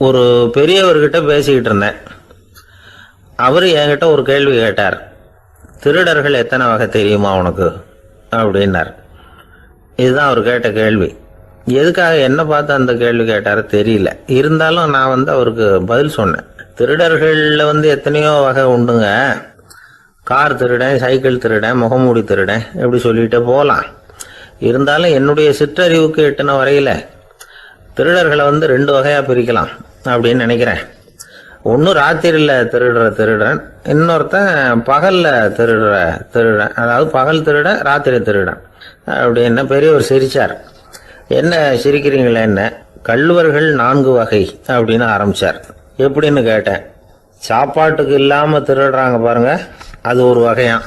ஒரு பெரியவர்கிட்ட பேசிக்கிட்டு இருந்தேன். அவர் என்கிட்ட ஒரு கேள்வி கேட்டார். திருடர்கள் எத்தனை வகை தெரியுமா உனக்கு அப்படின்னார். இதுதான் அவர் கேட்ட கேள்வி. எதுக்காக என்ன பார்த்து அந்த கேள்வி கேட்டாரு தெரியல. இருந்தாலும் நான் அவருக்கு பதில் சொன்னேன். திருடர்களில் எத்தனையோ வகை உண்டுங்க. கார் திருடன், சைக்கிள் திருடன், முகமூடி திருடன், இப்படி சொல்லிகிட்டே போகலாம். இருந்தாலும் என்னுடைய சிற்றறிவுக்கு எட்டின வரையில் திருடர்களை 2 வகையாக பிரிக்கலாம் அப்படின்னு நினைக்கிறேன். ஒன்று ராத்திரியில் திருடுற திருடன், இன்னொருத்தன் பகலில் திருடுற திருடன். அதாவது பகல் திருடன், ராத்திரி திருடன் அப்படின்னு பெரியவர் சிரிச்சார். என்ன சிரிக்கிறீங்களே, என்ன கள்வர்கள் 4 வகை அப்படின்னு ஆரம்பித்தார். எப்படின்னு கேட்டேன். சாப்பாட்டுக்கு இல்லாமல் திருடுறாங்க பாருங்க, அது ஒரு வகையான்.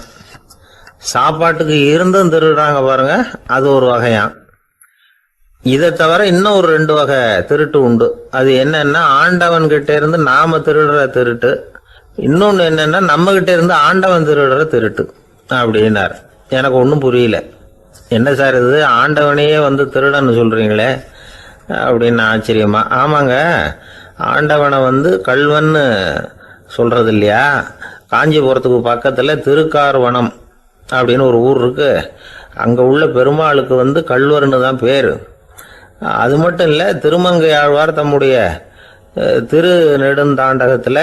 சாப்பாட்டுக்கு இருந்தும் திருடுறாங்க பாருங்க, அது ஒரு வகையான். இதை தவிர இன்னும் ஒரு 2 வகை திருட்டு உண்டு. அது என்னன்னா, ஆண்டவன் கிட்ட இருந்து நாம திருடுற திருட்டு, இன்னொன்னு என்னன்னா நம்ம கிட்ட இருந்து ஆண்டவன் திருடுற திருட்டு அப்படின்னார். எனக்கு ஒன்றும் புரியல. என்ன சார் இது, ஆண்டவனையே திருடன்னு சொல்றீங்களே அப்படின்னு ஆச்சரியமா. ஆமாங்க, ஆண்டவனை கல்வன்னு சொல்றது இல்லையா. காஞ்சிபுரத்துக்கு பக்கத்துல திருக்கார்வனம் அப்படின்னு ஒரு ஊர் இருக்கு. அங்க உள்ள பெருமாளுக்கு கல்வர்னு தான் பேரு. அது மட்டும் இல்லை, திருமங்கையாழ்வார் தம்முடைய திரு நெடுந்தாண்டகத்தில்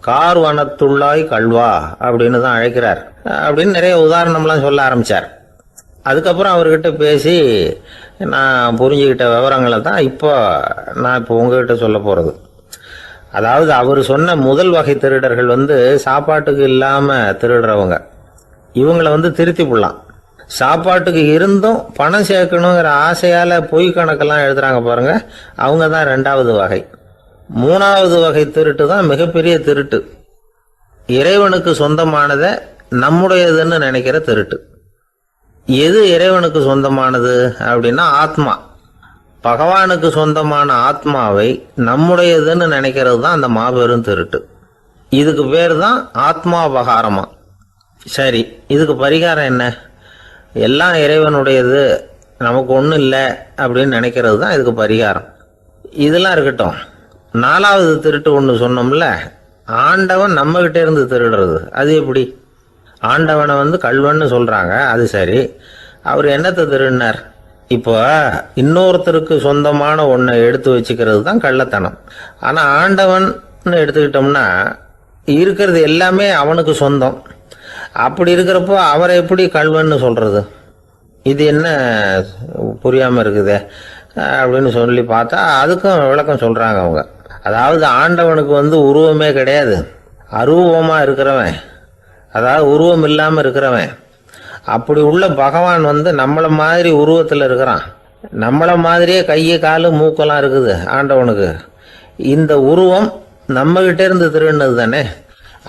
கார்வனத்துள்ளாய் கல்வா அப்படின்னு தான் அழைக்கிறார் அப்படின்னு நிறைய உதாரணம்லாம் சொல்ல ஆரம்பித்தார். அதுக்கப்புறம் அவர்கிட்ட பேசி நான் புரிஞ்சுக்கிட்ட விவரங்களை தான் நான் இப்போ உங்ககிட்ட சொல்ல போகிறது. அதாவது அவர் சொன்ன முதல் வகை திருடர்கள் சாப்பாட்டுக்கு இல்லாமல் திருடுறவங்க. இவங்களை திருத்தி போடலாம். சாப்பாட்டுக்கு இருந்தும் பணம் சேர்க்கணுங்கிற ஆசையால் பொய் கணக்கெல்லாம் எழுதுறாங்க பாருங்க, அவங்க தான் 2வது வகை. 3வது வகை திருட்டு தான் மிகப்பெரிய திருட்டு. இறைவனுக்கு சொந்தமானதை நம்முடையதுன்னு நினைக்கிற திருட்டு. எது இறைவனுக்கு சொந்தமானது அப்படின்னா ஆத்மா. பகவானுக்கு சொந்தமான ஆத்மாவை நம்முடையதுன்னு நினைக்கிறது தான் அந்த மாபெரும் திருட்டு. இதுக்கு பேர் தான் ஆத்மாபகாரமா. சரி, இதுக்கு பரிகாரம் என்ன? எல்லாம் இறைவனுடையது, நமக்கு ஒன்றும் இல்லை அப்படின்னு நினைக்கிறது தான் இதுக்கு பரிகாரம். இதெல்லாம் இருக்கட்டும். 4வது திருட்டு ஒன்று சொன்னோம்ல, ஆண்டவன் நம்மகிட்ட இருந்து திருடுறது. அது எப்படி? ஆண்டவனை கல்வன்னு சொல்றாங்க, அது சரி. அவர் என்னத்தை திருடினார்? இப்போ இன்னொருத்தருக்கு சொந்தமான ஒன்றை எடுத்து வச்சுக்கிறது தான் கள்ளத்தனம். ஆனால் ஆண்டவன் எடுத்துக்கிட்டோம்னா இருக்கிறது எல்லாமே அவனுக்கு சொந்தம். அப்படி இருக்கிறப்போ அவரை எப்படி கல்வன்னு சொல்றது? இது என்ன புரியாம இருக்குதே அப்படின்னு சொல்லி பார்த்தா அதுக்கும் விளக்கம் சொல்றாங்க அவங்க. அதாவது ஆண்டவனுக்கு உருவமே கிடையாது, அரூபமா இருக்கிறவன், அதாவது உருவம் இல்லாம இருக்கிறவன். அப்படி உள்ள பகவான் நம்மள மாதிரி உருவத்தில் இருக்கிறான். நம்மள மாதிரியே கையை காலு மூக்கெல்லாம் இருக்குது ஆண்டவனுக்கு. இந்த உருவம் நம்ம கிட்ட இருந்து திருடினது தானே.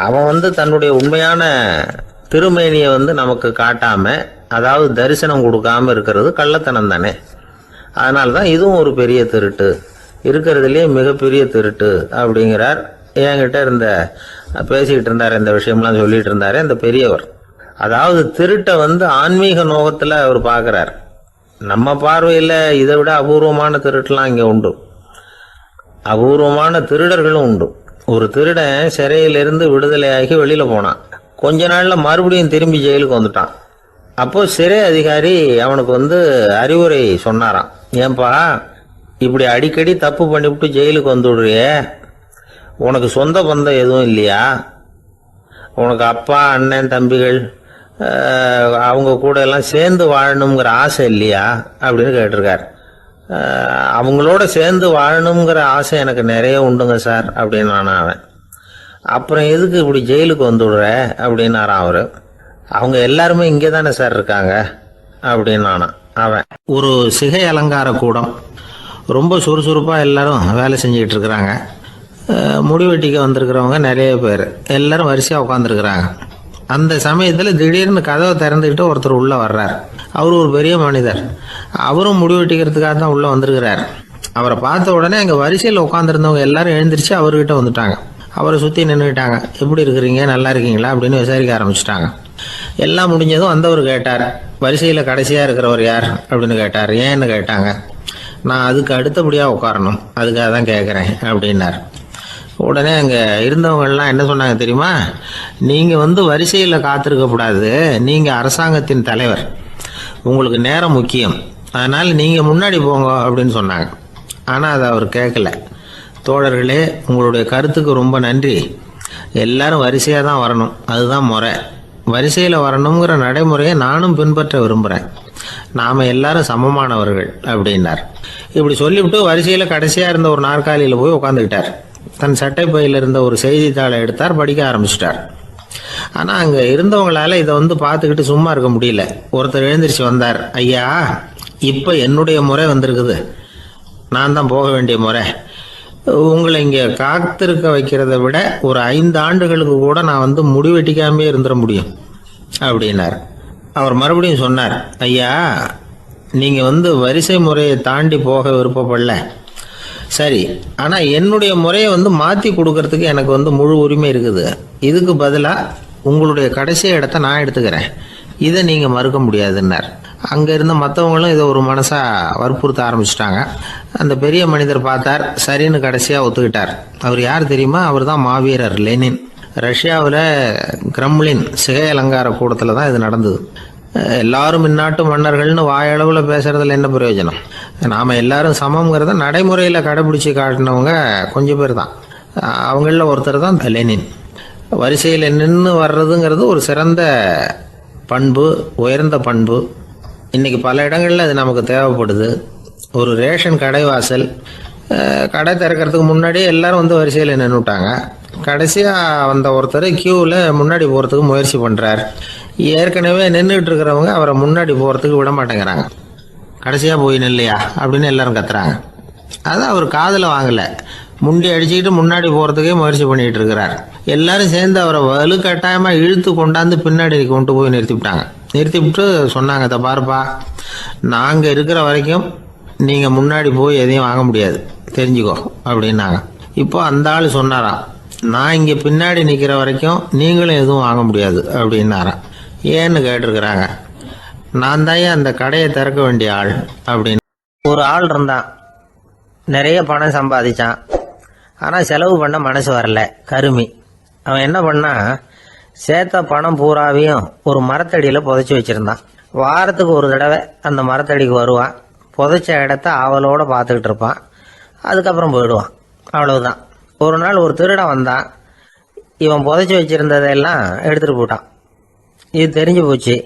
அவன் தன்னுடைய உண்மையான திருமேனியை நமக்கு காட்டாம, அதாவது தரிசனம் கொடுக்காம இருக்கிறது கள்ளத்தனம் தானே. அதனால தான் இதுவும் ஒரு பெரிய திருட்டு, இருக்கிறதுலேயே மிகப்பெரிய திருட்டு அப்படிங்கிறார். என்கிட்ட பேசிக்கிட்டு இருந்தார், இந்த விஷயம்லாம் சொல்லிட்டு இருந்தாரு அந்த பெரியவர். அதாவது திருட்டை ஆன்மீக நோகத்தில் அவர் பார்க்குறார். நம்ம பார்வையில் இதை விட அபூர்வமான திருட்டுலாம் இங்கே உண்டு. அபூர்வமான திருடர்களும் உண்டு. ஒரு திருடன் சிறையிலிருந்து விடுதலையாகி வெளியில் போனான். கொஞ்ச நாளில் மறுபடியும் திரும்பி ஜெயிலுக்கு வந்துட்டான். அப்போ சிறை அதிகாரி அவனுக்கு அறிவுரை சொன்னாராம். ஏன்பா இப்படி அடிக்கடி தப்பு பண்ணிவிட்டு ஜெயிலுக்கு வந்துடுறியே, உனக்கு சொந்த பந்தம் எதுவும் இல்லையா? உனக்கு அப்பா, அண்ணன், தம்பிகள் அவங்க கூட எல்லாம் சேர்ந்து வாழணுங்கிற ஆசை இல்லையா அப்படின்னு கேட்டிருக்கார். அவங்களோட சேர்ந்து வாழணுங்கிற ஆசை எனக்கு நிறைய உண்டுங்க சார் அப்படின்னு அவன். அப்புறம் எதுக்கு இப்படி ஜெயிலுக்கு வந்துடுற அப்படின்னாரான் அவரு. அவங்க எல்லாருமே இங்கே தானே சார் இருக்காங்க அப்படின்னு அவன். ஒரு சிகை அலங்கார கூடம், ரொம்ப சுறுசுறுப்பாக எல்லாரும் வேலை செஞ்சுக்கிட்டு இருக்கிறாங்க. முடிவெட்டிக்க வந்திருக்கிறவங்க நிறைய பேர், எல்லாரும் வரிசையாக உட்காந்துருக்குறாங்க. அந்த சமயத்தில் திடீர்னு கதவை திறந்துக்கிட்டு ஒருத்தர் உள்ளே வர்றார். அவர் ஒரு பெரிய மனிதர். அவரும் முடிவெட்டிக்கிறதுக்காக தான் உள்ளே வந்திருக்கிறார். அவரை பார்த்த உடனே அங்கே வரிசையில் உட்காந்துருந்தவங்க எல்லாரும் எழுந்திரிச்சு அவர்கிட்ட வந்துட்டாங்க. அவரை சுற்றி நின்றுக்கிட்டாங்க. எப்படி இருக்கிறீங்க, நல்லா இருக்கீங்களா அப்படின்னு விசாரிக்க ஆரம்பிச்சிட்டாங்க. எல்லாம் முடிஞ்சதும் வந்தவர் கேட்டார், வரிசையில் கடைசியாக இருக்கிறவர் யார் அப்படின்னு கேட்டார். ஏன்னு கேட்டாங்க. நான் அதுக்கு அடுத்தபடியாக உட்காரணும், அதுக்காக தான் கேட்குறேன் அப்படின்னார். உடனே அங்கே இருந்தவங்கெல்லாம் என்ன சொன்னாங்க தெரியுமா? நீங்கள் வரிசையில் காத்திருக்கக்கூடாது, நீங்கள் அரசாங்கத்தின் தலைவர், உங்களுக்கு நேரம் முக்கியம், அதனால் நீங்கள் முன்னாடி போங்க அப்படின்னு சொன்னாங்க. ஆனால் அதை அவர் கேட்கல. தோழர்களே, உங்களுடைய கருத்துக்கு ரொம்ப நன்றி. எல்லாரும் வரிசையாக தான் வரணும், அதுதான் முறை. வரிசையில் வரணுங்கிற நடைமுறையை நானும் பின்பற்ற விரும்புகிறேன். நாம் எல்லாரும் சமமானவர்கள் அப்படின்னார். இப்படி சொல்லிவிட்டு வரிசையில் கடைசியாக இருந்த ஒரு நாற்காலியில் போய் உட்காந்துக்கிட்டார். தன் சட்டை பையில் இருந்த ஒரு செய்தித்தாளை எடுத்தார், படிக்க ஆரம்பிச்சிட்டார். ஆனால் அங்கே இருந்தவங்களால இதை பார்த்துக்கிட்டு சும்மா இருக்க முடியல. ஒருத்தர் எழுந்திரிச்சு வந்தார். ஐயா, இப்போ என்னுடைய முறை வந்திருக்குது, நான் தான் போக வேண்டிய முறை. உங்களை இங்கே காத்திருக்க வைக்கிறத விட ஒரு 5 ஆண்டுகளுக்கு கூட நான் முடிவெட்டிக்காமே இருந்துட முடியும் அப்படின்னார். அவர் மறுபடியும் சொன்னார், ஐயா, நீங்கள் வரிசை முறையை தாண்டி போக விருப்பப்படல, சரி, ஆனால் என்னுடைய முறையை மாற்றி கொடுக்கறதுக்கு எனக்கு முழு உரிமை இருக்குது. இதுக்கு பதிலாக உங்களுடைய கடைசி இடத்த நான் எடுத்துக்கிறேன், இதை நீங்கள் மறுக்க முடியாதுன்னார். அங்கே இருந்த மற்றவங்களும் இதை ஒரு மனசாக வற்புறுத்த ஆரம்பிச்சிட்டாங்க. அந்த பெரிய மனிதர் பார்த்தார், சரின்னு கடைசியாக ஒத்துக்கிட்டார். அவர் யார் தெரியுமா? அவர் தான் மாவீரர் லெனின். ரஷ்யாவில் கிரெம்ளின் சிகை அலங்கார கூடத்தில் தான் இது நடந்தது. எல்லாரும் இந்நாட்டு மன்னர்கள்னு வாயளவில் பேசுறதுல என்ன பிரயோஜனம்? நாம் எல்லாரும் சமங்கிறத நடைமுறையில் கடைபிடிச்சி காட்டினவங்க கொஞ்சம் பேர் தான். அவங்களில் ஒருத்தர் தான் லெனின். வரிசையில் நின்று வர்றதுங்கிறது ஒரு சிறந்த பண்பு, உயர்ந்த பண்பு. இன்றைக்கி பல இடங்களில் அது நமக்கு தேவைப்படுது. ஒரு ரேஷன் கடைவாசல், கடை திறக்கிறதுக்கு முன்னாடியே எல்லாரும் வரிசையில் நின்றுட்டாங்க. கடைசியாக வந்த ஒருத்தர் கியூவில் முன்னாடி போகிறதுக்கு முயற்சி பண்ணுறார். ஏற்கனவே நின்றுட்டு இருக்கிறவங்க அவரை முன்னாடி போகிறதுக்கு விட மாட்டேங்கிறாங்க. கடைசியாக போய் நில்லையா அப்படின்னு எல்லாரும் கத்துறாங்க. அதை அவர் காதில் வாங்கலை. முண்டி அடிச்சுக்கிட்டு முன்னாடி போகிறதுக்கே முயற்சி பண்ணிகிட்டு இருக்கிறார். எல்லாரும் சேர்ந்து அவரை வலுக்கட்டாயமாக இழுத்து கொண்டாந்து பின்னாடி கொண்டு போய் நிறுத்திவிட்டு சொன்னாங்க, இதை பாருப்பா, நாங்கள் இருக்கிற வரைக்கும் நீங்கள் முன்னாடி போய் எதையும் வாங்க முடியாது, தெரிஞ்சுக்கோ அப்படின்னாங்க. இப்போ அந்த ஆள் சொன்னாராம், நான் இங்கே பின்னாடி நிற்கிற வரைக்கும் நீங்களும் எதுவும் வாங்க முடியாது அப்படின்னாராம். ஏன்னு கேட்டிருக்கிறாங்க. நான் தான் அந்த கடையை திறக்க வேண்டிய ஆள் அப்படின்னு. ஒரு ஆள் இருந்தான், நிறைய பணம் சம்பாதிச்சான், ஆனால் செலவு பண்ண மனசு வரல, கருமி. அவன் என்ன பண்ணா, சேர்த்த பணம் பூராவையும் ஒரு மரத்தடியில் புதைச்சி வச்சுருந்தான். வாரத்துக்கு ஒரு தடவை அந்த மரத்தடிக்கு வருவான், புதைச்ச இடத்த ஆவலோடு பார்த்துக்கிட்டு இருப்பான், அதுக்கப்புறம் போயிடுவான். அவ்வளவுதான். ஒரு நாள் ஒரு திருடன் வந்தான். இவன் புதைச்சி வச்சுருந்ததெல்லாம் எடுத்துகிட்டு போட்டான். இது தெரிஞ்சு போச்சு.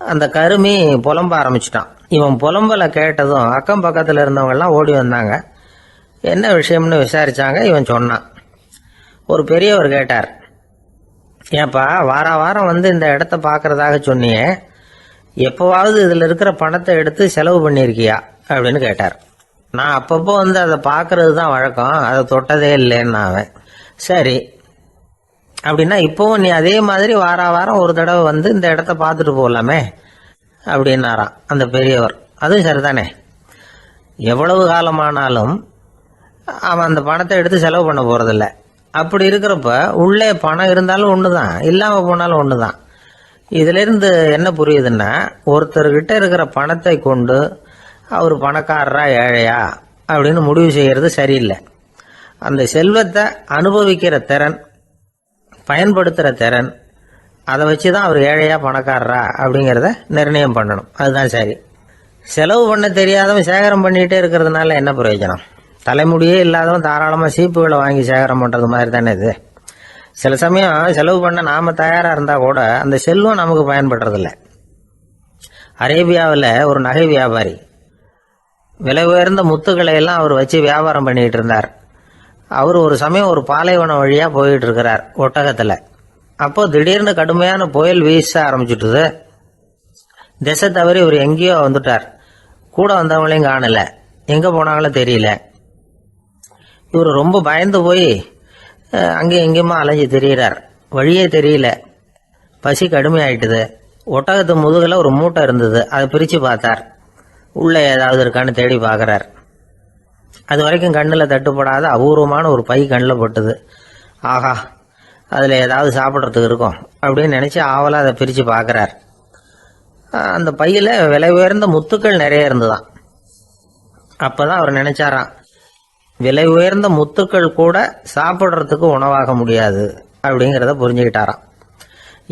அந்த கருமி புலம்ப ஆரம்பிச்சிட்டான். இவன் புலம்பலை கேட்டதும் அக்கம் பக்கத்தில் இருந்தவங்கெல்லாம் ஓடி வந்தாங்க. என்ன விஷயம்னு விசாரித்தாங்க. இவன் சொன்னான். ஒரு பெரியவர் கேட்டார், ஏப்பா, வாரம் இந்த இடத்த பார்க்கறதாக சொன்னியே, எப்போவாவது இதில் இருக்கிற பணத்தை எடுத்து செலவு பண்ணியிருக்கியா அப்படின்னு கேட்டார். நான் அப்பப்போ அதை பார்க்கறது தான் வழக்கம், அதை தொட்டதே இல்லைன்னு அவன். சரி, அப்படின்னா இப்போவும் நீ அதே மாதிரி வாரம் ஒரு தடவை இந்த இடத்த பார்த்துட்டு போகலாமே அப்படின்னாராம் அந்த பெரியவர். அதுவும் சரிதானே, எவ்வளவு காலமானாலும் அவன் அந்த பணத்தை எடுத்து செலவு பண்ண போகிறதில்ல. அப்படி இருக்கிறப்ப உள்ளே பணம் இருந்தாலும் ஒன்று தான், இல்லாமல் போனாலும் ஒன்று தான். இதிலிருந்து என்ன புரியுதுன்னா, ஒருத்தர்கிட்ட இருக்கிற பணத்தை கொண்டு அவர் பணக்காரரா ஏழையா அப்படின்னு முடிவு செய்கிறது சரியில்லை. அந்த செல்வத்தை அனுபவிக்கிற திறன், பயன்படுத்துகிற திறன், அதை வச்சு தான் அவர் ஏழையா பணக்காரரா அப்படிங்கிறத நிர்ணயம் பண்ணணும். அதுதான் சரி. செலவு பண்ண தெரியாதவன் சேகரம் பண்ணிகிட்டே இருக்கிறதுனால என்ன பிரயோஜனம்? தலைமுடியே இல்லாதவன் தாராளமாக சீப்புகளை வாங்கி சேகரம் பண்ணுறது மாதிரி தானே இது. சில சமயம் செலவு பண்ண நாம் தயாராக இருந்தால் கூட அந்த செல்வம் நமக்கு பயன்படுறதில்ல. அரேபியாவில் ஒரு நகை வியாபாரி விலை உயர்ந்த முத்துக்களை எல்லாம் அவர் வச்சு வியாபாரம் பண்ணிகிட்டு இருந்தார். அவர் ஒரு சமயம் ஒரு பாலைவனம் வழியாக போயிட்டு இருக்கிறார் ஒட்டகத்தில். அப்போ திடீர்னு கடுமையான புயல் வீச ஆரம்பிச்சுட்டுது. திசை தவறி இவர் எங்கேயோ வந்துட்டார். கூட வந்தவங்களையும் காணல, எங்கே போனாங்களோ தெரியல. இவர் ரொம்ப பயந்து போய் அங்கேயும் எங்கேயுமா அலைஞ்சு திரியிறார். வழியே தெரியல, பசி கடுமையாயிட்டுது. ஒட்டகத்து முதுகில் ஒரு மூட்டை இருந்தது, அதை பிரித்து பார்த்தார். உள்ளே ஏதாவது இருக்கான்னு தேடி பார்க்குறார். அது வரைக்கும் கண்ணில் தட்டுப்படாத அபூர்வமான ஒரு பை கண்ணில் பட்டுது. ஆஹா, அதில் ஏதாவது சாப்பிட்றதுக்கு இருக்கும் அப்படின்னு நினச்சி ஆவலாக அதை பிரித்து பார்க்குறார். அந்த பையில் விலை உயர்ந்த முத்துக்கள் நிறைய இருந்துதான். அப்பதான் அவர் நினைச்சாராம், விலை உயர்ந்த முத்துக்கள் கூட சாப்பிட்றதுக்கு உணவாக முடியாது அப்படிங்கிறத புரிஞ்சுக்கிட்டாராம்.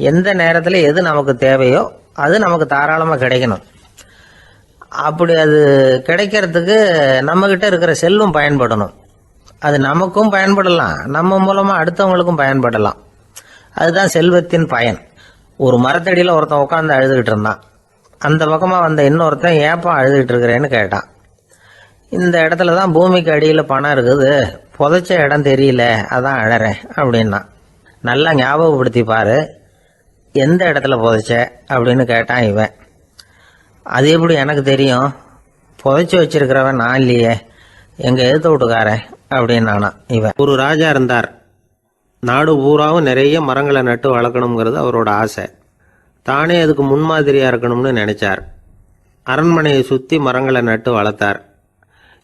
எந்த நேரத்தில் எது நமக்கு தேவையோ அது நமக்கு தாராளமாக கிடைக்கணும். அப்படி அது கிடைக்கிறதுக்கு நம்மக்கிட்ட இருக்கிற செல்வம் பயன்படணும். அது நமக்கும் பயன்படலாம், நம்ம மூலமாக அடுத்தவங்களுக்கும் பயன்படலாம். அதுதான் செல்வத்தின் பயன். ஒரு மரத்தடியில் ஒருத்தன் உட்காந்து அழுதுகிட்டு இருந்தான். அந்த பக்கமாக வந்த இன்னொருத்தன் ஏப்பா அழுதுகிட்டு இருக்கிறேன்னு கேட்டான். இந்த இடத்துல தான் பூமிக்கு அடியில் பணம் இருக்குது, புதைச்ச இடம் தெரியல, அதான் அழறேன் அப்படின்னா. நல்லா ஞாபகப்படுத்தி பாரு, எந்த இடத்துல புதைச்ச அப்படின்னு கேட்டான் இவன். அது எப்படி எனக்கு தெரியும், புதைச்சி வச்சிருக்கிறவன் நான் இல்லையே, எங்கள் எழுத்து வீட்டுக்காரன் அப்படின்னானா இவன். ஒரு ராஜா இருந்தார். நாடு பூராவும் நிறைய மரங்களை நட்டு வளர்க்கணுங்கிறது அவரோட ஆசை. தானே அதுக்கு முன்மாதிரியாக இருக்கணும்னு நினைச்சார். அரண்மனையை சுற்றி மரங்களை நட்டு வளர்த்தார்.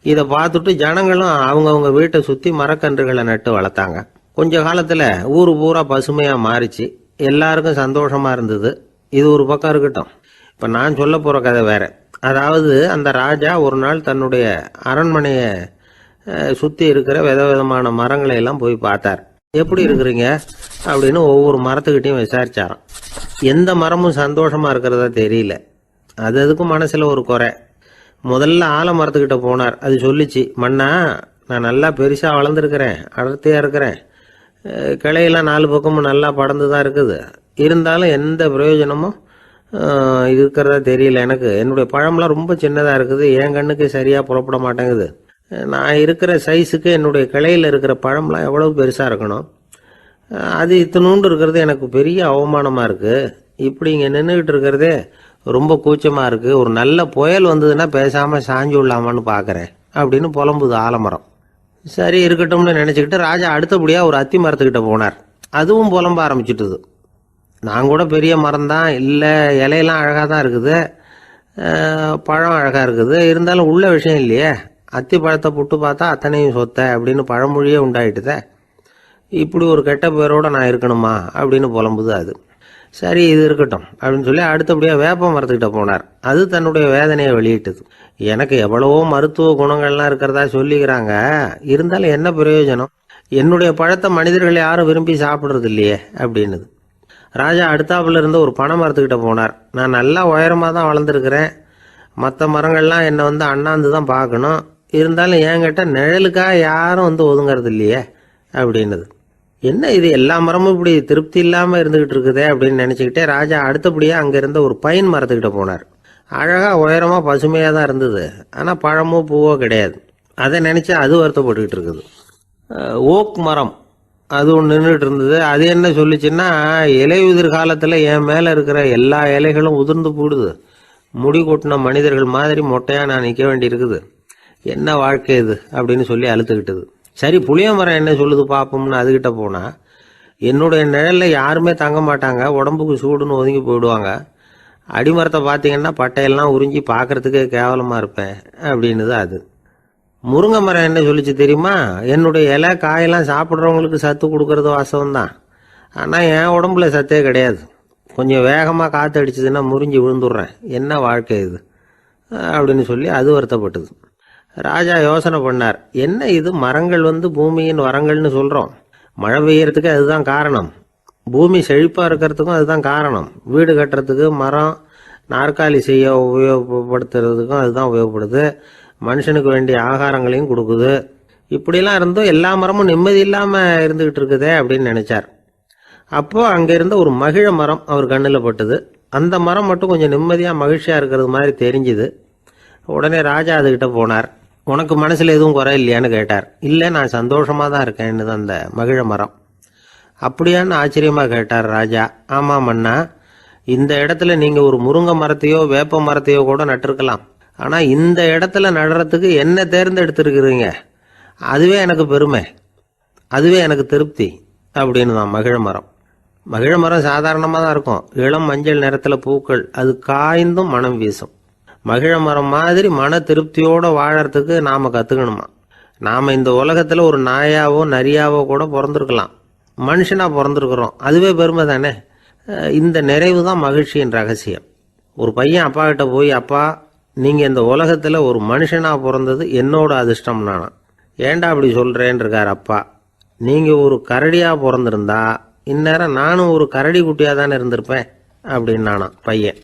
இதை பார்த்துட்டு ஜனங்களும் அவங்கவுங்க வீட்டை சுற்றி மரக்கன்றுகளை நட்டு வளர்த்தாங்க. கொஞ்ச காலத்தில் ஊர் பூரா பசுமையாக மாறிச்சு. எல்லாருக்கும் சந்தோஷமாக இருந்தது. இது ஒரு பக்கம் இருக்கட்டும். இப்போ நான் சொல்ல போகிற கதை வேற. அதாவது அந்த ராஜா ஒரு நாள் தன்னுடைய அரண்மனையை சுற்றி இருக்கிற விதவிதமான மரங்களை எல்லாம் போய் பார்த்தார். எப்படி இருக்கிறீங்க அப்படின்னு ஒவ்வொரு மரத்துக்கிட்டையும் விசாரிச்சாராம். எந்த மரமும் சந்தோஷமாக இருக்கிறதா தெரியல. அது அதுக்கும் மனசில் ஒரு குறை. முதல்ல ஆலமரத்துக்கிட்ட போனார். அது சொல்லிச்சு, மண்ணா நான் நல்லா பெருசாக வளர்ந்துருக்கிறேன், அடர்த்தியாக இருக்கிறேன், கிளையெல்லாம் 4 பக்கமும் நல்லா படர்ந்து தான் இருக்குது, இருந்தாலும் எந்த பிரயோஜனமும் இருக்கிறதா தெரியல எனக்கு. என்னுடைய பழம்லாம் ரொம்ப சின்னதாக இருக்குது, என் கண்ணுக்கு சரியாக புறப்பட மாட்டேங்குது. நான் இருக்கிற சைஸுக்கு என்னுடைய கிளையில் இருக்கிற பழம்லாம் எவ்வளோ பெருசாக இருக்கணும், அது இத்தினூண்டு இருக்கிறது எனக்கு பெரிய அவமானமாக இருக்குது. இப்படி இங்கே நின்றுக்கிட்டு இருக்கிறதே ரொம்ப கூச்சமாக இருக்குது. ஒரு நல்ல புயல் வந்ததுன்னா பேசாமல் சாஞ்சு விடலாமான்னு பார்க்குறேன் அப்படின்னு புலம்புது ஆலமரம். சரி இருக்கட்டும்னு நினச்சிக்கிட்டு ராஜா அடுத்தபடியாக ஒரு அத்தி மரத்துக்கிட்ட போனார். அதுவும் புலம்ப ஆரம்பிச்சிட்டுது. நான் கூட பெரிய மரம் தான், இல்லை இலையெல்லாம் அழகாக தான் இருக்குது, பழம் அழகாக இருக்குது, இருந்தாலும் உள்ள விஷயம் இல்லையே, அத்தி பழத்தை புட்டு பார்த்தா அத்தனையும் சொத்தை அப்படின்னு பழமொழியே உண்டாயிட்டுதே. இப்படி ஒரு கெட்ட பேரோடு நான் இருக்கணுமா அப்படின்னு புலம்புது அது. சரி இது இருக்கட்டும் அப்படின்னு சொல்லி அடுத்தபடியாக வேப்ப மரத்துக்கிட்ட போனார். அது தன்னுடைய வேதனையை வெளியிட்டது. எனக்கு எவ்வளவோ மருத்துவ குணங்கள்லாம் இருக்கிறதா சொல்லிக்கிறாங்க, இருந்தாலும் என்ன பிரயோஜனம், என்னுடைய பழத்தை மனிதர்கள் யாரும் விரும்பி சாப்பிட்றது இல்லையே அப்படின்னுது. ராஜா அடுத்தாப்புல இருந்து ஒரு பனை மரத்துக்கிட்ட போனார். நான் நல்லா உயரமாக தான் வளர்ந்துருக்கிறேன், மற்ற மரங்கள்லாம் என்னை அண்ணாந்து தான் பார்க்கணும், இருந்தாலும் என்கிட்ட நிழலுக்காக யாரும் ஒதுங்கிறது இல்லையே அப்படின்னுது. என்ன இது எல்லா மரமும் இப்படி திருப்தி இல்லாமல் இருந்துகிட்டு இருக்குதே அப்படின்னு நினச்சிக்கிட்டே ராஜா அடுத்தபடியாக அங்கே இருந்த ஒரு பைன் மரத்துக்கிட்ட போனார். அழகாக உயரமாக பசுமையாக தான் இருந்தது, ஆனால் பழமோ பூவோ கிடையாது. அதை நினச்சி அது வருத்தப்பட்டுக்கிட்டு இருக்குது. ஓக் மரம் அது ஒன்று நின்றுட்டு இருந்தது. அது என்ன சொல்லிச்சுன்னா, இலையுதிர் காலத்தில் என் மேலே இருக்கிற எல்லா இலைகளும் உதிர்ந்து போடுது, முடி கொட்டின மனிதர்கள் மாதிரி மொட்டையாக நான் நிற்க வேண்டி இருக்குது, என்ன வாழ்க்கை இது அப்படின்னு சொல்லி அழுத்துக்கிட்டது. சரி புளிய மரம் என்ன சொல்லுது பார்ப்போம்னு அதுகிட்ட போனால், என்னுடைய நிழலில் யாருமே தங்க மாட்டாங்க, உடம்புக்கு சூடுன்னு ஒதுங்கி போயிடுவாங்க, அடிமரத்தை பார்த்தீங்கன்னா பட்டையெல்லாம் உறிஞ்சி பார்க்கறதுக்கே கேவலமாக இருப்பேன் அப்படின்னுது அது. முருங்கை மரம் என்ன சொல்லிச்சு தெரியுமா, என்னுடைய இலை காயெல்லாம் சாப்பிட்றவங்களுக்கு சத்து கொடுக்கறது வாசம்தான், ஆனால் என் உடம்புல சத்தே கிடையாது, கொஞ்சம் வேகமாக காற்று அடிச்சதுன்னா முறிஞ்சி விழுந்துடுறேன், என்ன வாழ்க்கை இது அப்படின்னு சொல்லி அது வருத்தப்பட்டது. ராஜா யோசனை பண்ணார், என்ன இது மரங்கள் பூமியின் வரங்கள்னு சொல்கிறோம், மழை பெய்யறதுக்கு அதுதான் காரணம், பூமி செழிப்பாக இருக்கிறதுக்கும் அதுதான் காரணம், வீடு கட்டுறதுக்கு மரம், நாற்காலி செய்ய உபயோகப்படுத்துறதுக்கும் அதுதான் உபயோகப்படுது, மனுஷனுக்கு வேண்டிய ஆகாரங்களையும் கொடுக்குது, இப்படிலாம் இருந்தும் எல்லா மரமும் நிம்மதி இல்லாமல் இருந்துகிட்டு இருக்குதே அப்படின்னு நினைச்சார். அப்போ அங்கே இருந்த ஒரு மகிழ மரம் அவர் கண்ணில் பட்டுது. அந்த மரம் மட்டும் கொஞ்சம் நிம்மதியாக மகிழ்ச்சியாக இருக்கிறது மாதிரி தெரிஞ்சுது. உடனே ராஜா அதுகிட்ட போனார். உனக்கு மனசில் எதுவும் குறை இல்லையான்னு கேட்டார். இல்லை நான் சந்தோஷமாக தான் இருக்கேன்னு அந்த மகிழ மரம். அப்படியான்னு ஆச்சரியமாக கேட்டார் ராஜா. ஆமாம் மன்னா, இந்த இடத்துல நீங்கள் ஒரு முருங்கை மரத்தையோ வேப்ப மரத்தையோ கூட நட்டிருக்கலாம், ஆனால் இந்த இடத்துல நடுறதுக்கு என்ன தேர்ந்தெடுத்துருக்குறீங்க, அதுவே எனக்கு பெருமை, அதுவே எனக்கு திருப்தி அப்படின்னு தான் மகிழ மரம். மகிழ மரம் சாதாரணமாக தான் இருக்கும், இளம் மஞ்சள் நிறத்தில் பூக்கள், அது காய்ந்தும் மனம் வீசும். மகிழ மரம் மாதிரி மன திருப்தியோடு வாழறதுக்கு நாம் கற்றுக்கணுமா. நாம் இந்த உலகத்தில் ஒரு நாயாவோ நரியாவோ கூட பிறந்திருக்கலாம், மனுஷனாக பிறந்திருக்கிறோம், அதுவே பெருமை தானே. இந்த நிறைவு தான் மகிழ்ச்சியின் ரகசியம். ஒரு பையன் அப்பா கிட்ட போய், அப்பா நீங்கள் இந்த உலகத்தில் ஒரு மனுஷனாக பிறந்தது என்னோட அதிர்ஷ்டம் நானா. ஏன்டா அப்படி சொல்கிறேன்னு இருக்கார் அப்பா. நீங்கள் ஒரு கரடியாக பிறந்திருந்தா இந்நேரம் நானும் ஒரு கரடி குட்டியாக தானே இருந்திருப்பேன் அப்படின்னு நானா பையன்.